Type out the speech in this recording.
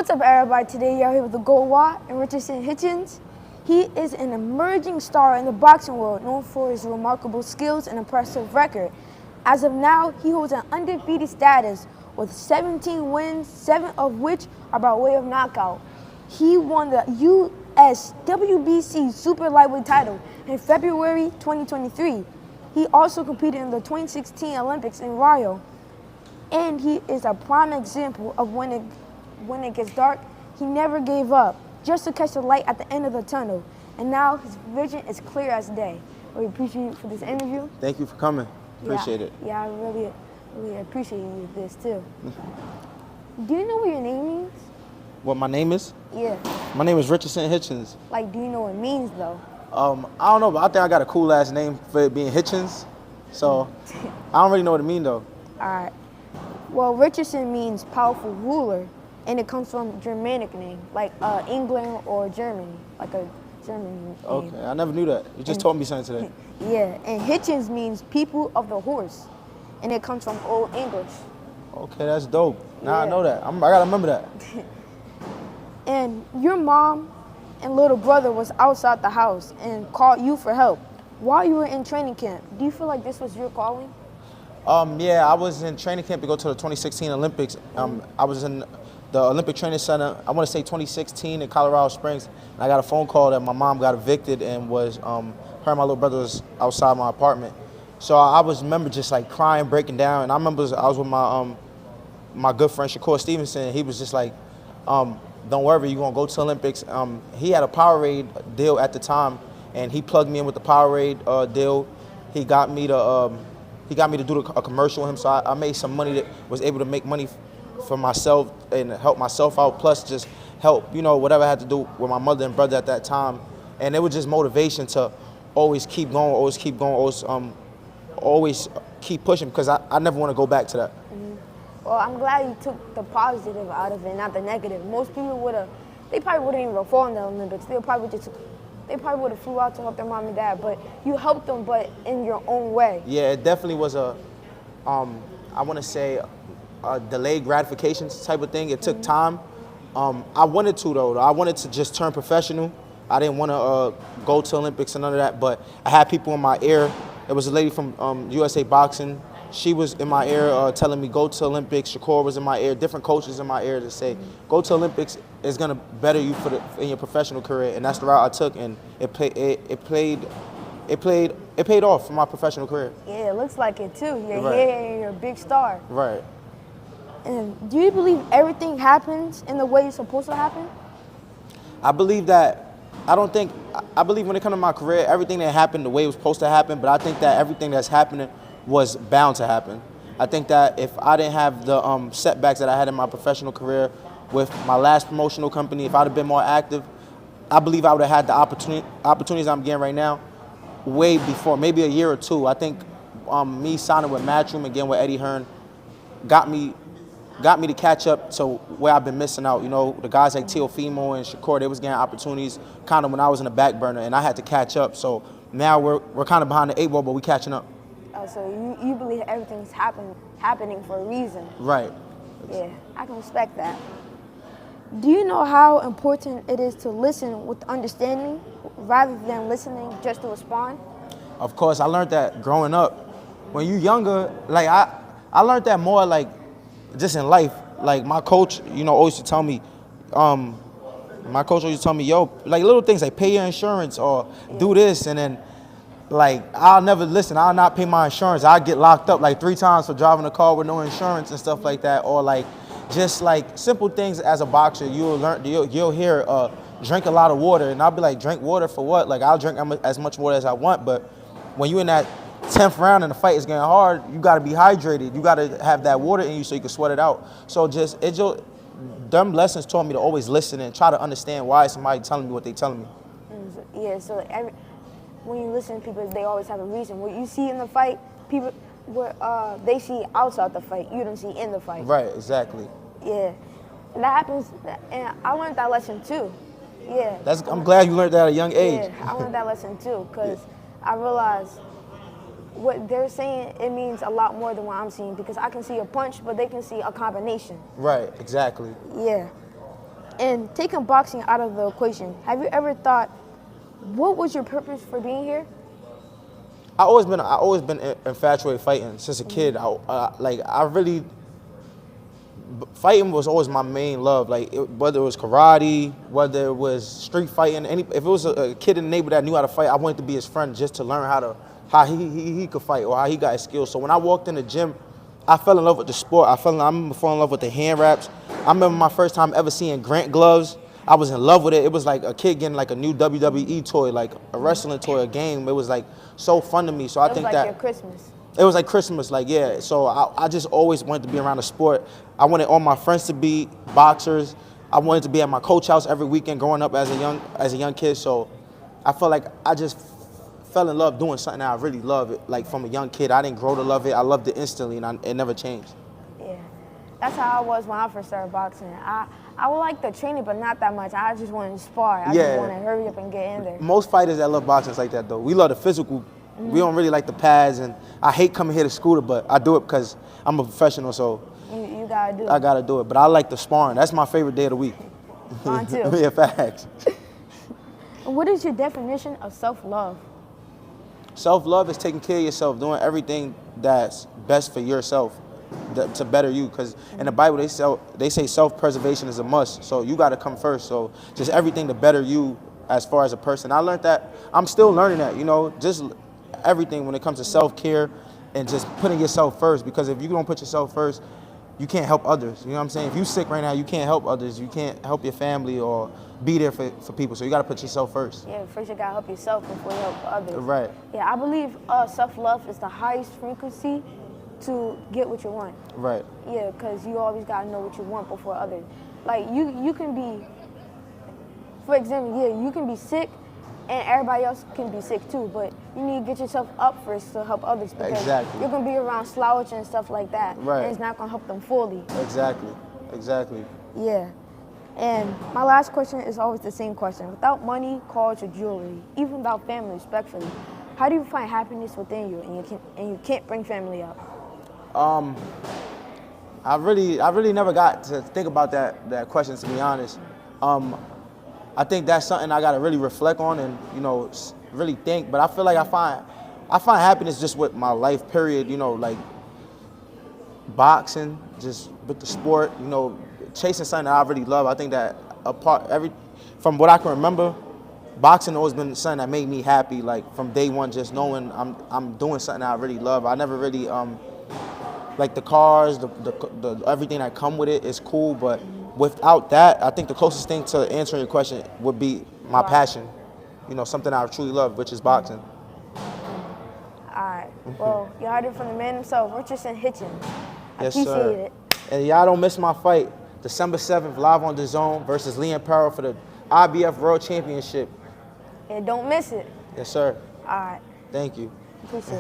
What's up, everybody? Today, you're here with the Gold Watt and Richardson Hitchins. He is an emerging star in the boxing world, known for his remarkable skills and impressive record. As of now, he holds an undefeated status with 17 wins, 7 of which are by way of knockout. He won the U.S. WBC Super Lightweight title in February 2023. He also competed in the 2016 Olympics in Rio. And he is a prime example of when it gets dark, he never gave up, just to catch the light at the end of the tunnel. And now his vision is clear as day. We appreciate you for this interview. Thank you for coming. Appreciate it. Yeah, I really appreciate you this too. Do you know what your name means? What my name is? Yeah. My name is Richardson Hitchins. Like, do you know what it means though? I don't know, but I think I got a cool last name for it being Hitchins. So I don't really know what it means though. All right. Well, Richardson means powerful ruler, and it comes from Germanic name, like England or Germany, like a German name. Okay, I never knew that. You just told me something today. Yeah, and Hitchins means people of the horse, and it comes from Old English. Okay, that's dope. Now I know that. I gotta remember that. And your mom and little brother was outside the house and called you for help while you were in training camp. Do you feel like this was your calling? Yeah, I was in training camp to go to the 2016 Olympics. I was in the Olympic Training Center, I want to say 2016 in Colorado Springs. And I got a phone call that my mom got evicted and was, her and my little brother was outside my apartment. So I remember just like crying, breaking down. And I remember I was with my good friend Shakur Stevenson, and he was just like, don't worry, you're gonna go to the Olympics. He had a Powerade deal at the time, and he plugged me in with the Powerade deal. He got me to do a commercial with him, so I made some money that was able to make money for myself and help myself out, plus just help, whatever I had to do with my mother and brother at that time. And it was just motivation to always keep going, always keep pushing, because I never want to go back to that. Well, I'm glad you took the positive out of it, not the negative. Most people they probably wouldn't even fall in the Olympics. They probably would have flew out to help their mom and dad, but you helped them, but in your own way. Yeah, it definitely was I want to say, a delayed gratification type of thing. It took time. I wanted to though. I wanted to just turn professional. I didn't want to go to Olympics and none of that, but I had people in my ear. There was a lady from USA Boxing. She was in my ear telling me, go to Olympics. Shakur was in my ear. Different coaches in my ear to say, go to Olympics. It's gonna better you in your professional career, and that's the route I took, and it paid off for my professional career. Yeah, it looks like it too. You're Right. here and you're a big star. Right. And do you believe everything happens in the way it's supposed to happen? I believe that. I believe when it comes to my career, everything that happened the way it was supposed to happen, but I think that everything that's happening was bound to happen. I think that if I didn't have the setbacks that I had in my professional career with my last promotional company, if I'd have been more active, I believe I would have had the opportunities I'm getting right now way before, maybe a year or two. I think me signing with Matchroom and getting with Eddie Hearn got me to catch up to where I've been missing out. The guys like Teofimo and Shakur, they was getting opportunities kind of when I was in the back burner, and I had to catch up. So now we're kind of behind the 8 ball, but we catching up. So you believe everything's happening for a reason. Right. Yeah, I can respect that. Do you know how important it is to listen with understanding rather than listening just to respond? Of course, I learned that growing up. When you're younger, like I learned that more like just in life. Like my coach, always used to tell me, yo, like little things like pay your insurance or do this, and then like I'll never listen. I'll not pay my insurance. I'll get locked up like 3 times for driving a car with no insurance and stuff like that. Or like just like simple things as a boxer, you'll hear drink a lot of water, and I'll be like, drink water for what? Like I'll drink as much water as I want, but when you're in that 10th round and the fight is getting hard, you got to be hydrated. You got to have that water in you so you can sweat it out. So them lessons taught me to always listen and try to understand why somebody telling me what they telling me. Yeah, so when you listen to people, they always have a reason. What you see in the fight, people, they see outside the fight, you don't see in the fight. Right, exactly. Yeah, and that happens, and I learned that lesson too. Yeah. I'm glad you learned that at a young age. Yeah, I learned that lesson too, because I realized what they're saying, it means a lot more than what I'm seeing, because I can see a punch, but they can see a combination. Right, exactly. Yeah. And taking boxing out of the equation, have you ever thought, what was your purpose for being here? I always been infatuated fighting since a kid. Fighting was always my main love. Like whether it was karate, whether it was street fighting, if it was a kid in the neighborhood that knew how to fight, I wanted to be his friend just to learn how he could fight or how he got his skills. So when I walked in the gym, I fell in love with the sport. I remember falling in love with the hand wraps. I remember my first time ever seeing Grant gloves. I was in love with it. It was like a kid getting like a new WWE toy, like a wrestling toy, a game. It was like so fun to me. So I think like that your Christmas. it was like Christmas, like, yeah. So I just always wanted to be around the sport. I wanted all my friends to be boxers. I wanted to be at my coach house every weekend growing up as a young kid. So I felt like I just fell in love doing something that I really love. It like from a young kid. I didn't grow to love it. I loved it instantly, and it never changed. Yeah, that's how I was when I first started boxing. I would like the training, but not that much. I just wanted to spar. I just wanted to hurry up and get in there. Most fighters that love boxing is like that, though. We love the physical. We don't really like the pads, and I hate coming here to scooter, but I do it because I'm a professional, so you gotta do it. I gotta do it. But I like the sparring. That's my favorite day of the week. Mine too. Yeah, facts. What is your definition of self-love? Self-love is taking care of yourself, doing everything that's best for yourself to better you. Because in the Bible, they say self-preservation is a must. So you got to come first. So just everything to better you as far as a person. I learned that. I'm still learning that, you know, just everything when it comes to self-care and just putting yourself first. Because if you don't put yourself first, you can't help others. You know what I'm saying? If you're sick right now, you can't help others. You can't help your family or be there for people. So you got to put yourself first. Yeah, first you got to help yourself before you help others. Right. Yeah, I believe self-love is the highest frequency to get what you want. Right. Yeah, because you always got to know what you want before others. Like, you can be, for example, yeah, you can be sick and everybody else can be sick too, but you need to get yourself up first to help others because you're going to be around slouch and stuff like that. Right. And it's not going to help them fully. Exactly. Yeah. And my last question is always the same question. Without money, cars, or jewelry, even without family, respectfully, how do you find happiness within you and you can't bring family up? I really never got to think about that question, to be honest. I think that's something I got to really reflect on and, you know, really think. But I feel like I find happiness just with my life, period. You know, like boxing, just with the sport, you know, chasing something that I really love. I think that from what I can remember, boxing always been something that made me happy. Like from day one, just knowing I'm doing something that I really love. I never really like the cars, the everything that come with it is cool, but without that, I think the closest thing to answering your question would be my passion. You know, something I truly love, which is boxing. All right. Well, you heard it from the man himself, Richardson Hitchins. I Yes, appreciate sir. it. And y'all don't miss my fight, December 7th, live on DAZN versus Leon Parrow for the IBF World Championship. And don't miss it. Yes, sir. All right. Thank you. Appreciate it.